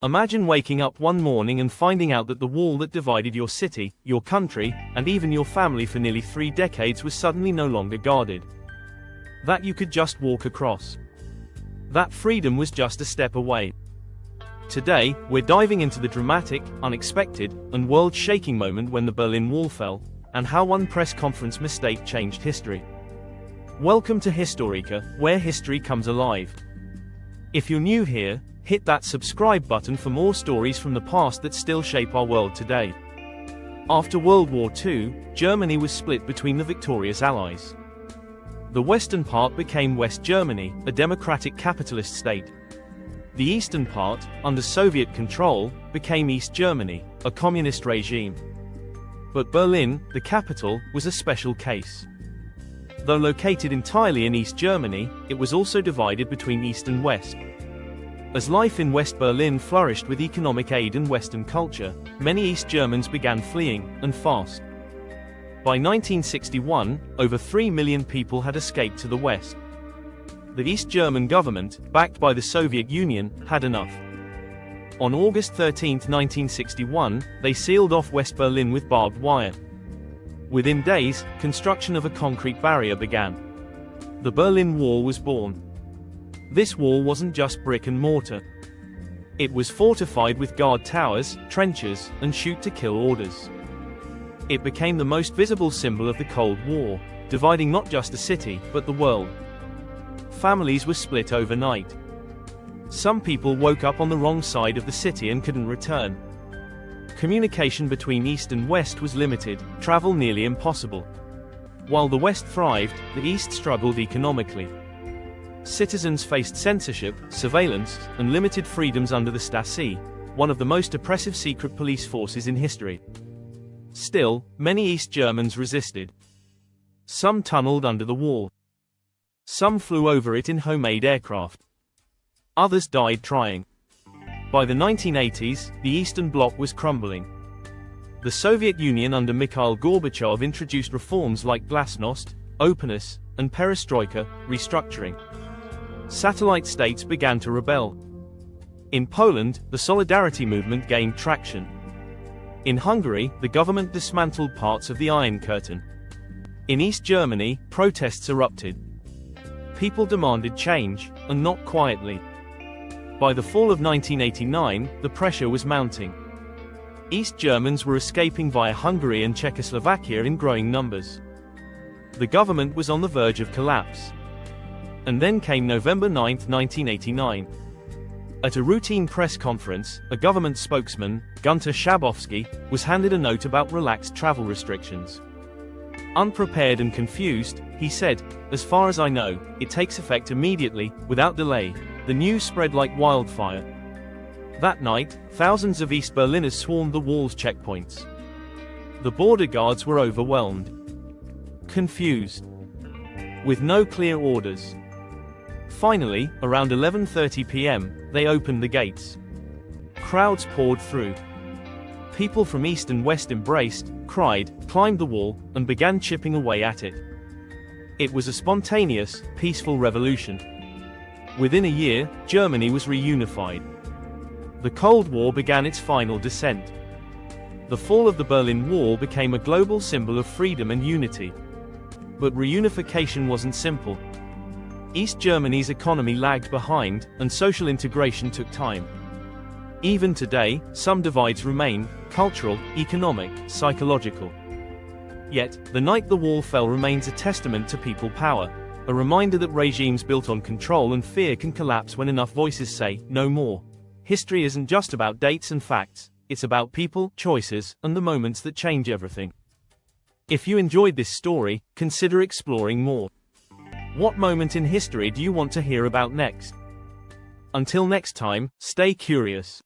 Imagine waking up one morning and finding out that the wall that divided your city, your country, and even your family for nearly 3 decades was suddenly no longer guarded. That you could just walk across. That freedom was just a step away. Today, we're diving into the dramatic, unexpected, and world-shaking moment when the Berlin Wall fell, and how one press conference mistake changed history. Welcome to Historica, where history comes alive. If you're new here, hit that subscribe button for more stories from the past that still shape our world today. After World War II, Germany was split between the victorious Allies. The western part became West Germany, a democratic capitalist state. The eastern part, under Soviet control, became East Germany, a communist regime. But Berlin, the capital, was a special case. Though located entirely in East Germany, it was also divided between East and West. As life in West Berlin flourished with economic aid and Western culture, many East Germans began fleeing, and fast. By 1961, over 3 million people had escaped to the West. The East German government, backed by the Soviet Union, had enough. On August 13, 1961, they sealed off West Berlin with barbed wire. Within days, construction of a concrete barrier began. The Berlin Wall was born. This wall wasn't just brick and mortar. It was fortified with guard towers, trenches, and shoot-to-kill orders. It became the most visible symbol of the Cold War, dividing not just a city, but the world. Families were split overnight. Some people woke up on the wrong side of the city and couldn't return. Communication between East and West was limited, travel nearly impossible. While the West thrived, the East struggled economically. Citizens faced censorship, surveillance, and limited freedoms under the Stasi, one of the most oppressive secret police forces in history. Still, many East Germans resisted. Some tunneled under the wall. Some flew over it in homemade aircraft. Others died trying. By the 1980s, the Eastern Bloc was crumbling. The Soviet Union under Mikhail Gorbachev introduced reforms like glasnost, openness, and perestroika, restructuring. Satellite states began to rebel. In Poland, the Solidarity movement gained traction. In Hungary, the government dismantled parts of the Iron Curtain. In East Germany, protests erupted. People demanded change, and not quietly. By the fall of 1989, the pressure was mounting. East Germans were escaping via Hungary and Czechoslovakia in growing numbers. The government was on the verge of collapse. And then came November 9, 1989. At a routine press conference, a government spokesman, Gunter Schabowski, was handed a note about relaxed travel restrictions. Unprepared and confused, he said, "As far as I know, it takes effect immediately, without delay." The news spread like wildfire. That night, thousands of East Berliners swarmed the wall's checkpoints. The border guards were overwhelmed. Confused. With no clear orders. Finally, around 11:30 p.m., they opened the gates. Crowds poured through. People from East and West embraced, cried, climbed the wall, and began chipping away at it. It was a spontaneous, peaceful revolution. Within a year, Germany was reunified. The Cold War began its final descent. The fall of the Berlin Wall became a global symbol of freedom and unity. But reunification wasn't simple. East Germany's economy lagged behind, and social integration took time. Even today, some divides remain: cultural, economic, psychological. Yet, the night the wall fell remains a testament to people power, a reminder that regimes built on control and fear can collapse when enough voices say, "No more." History isn't just about dates and facts, it's about people, choices, and the moments that change everything. If you enjoyed this story, consider exploring more. What moment in history do you want to hear about next? Until next time, stay curious.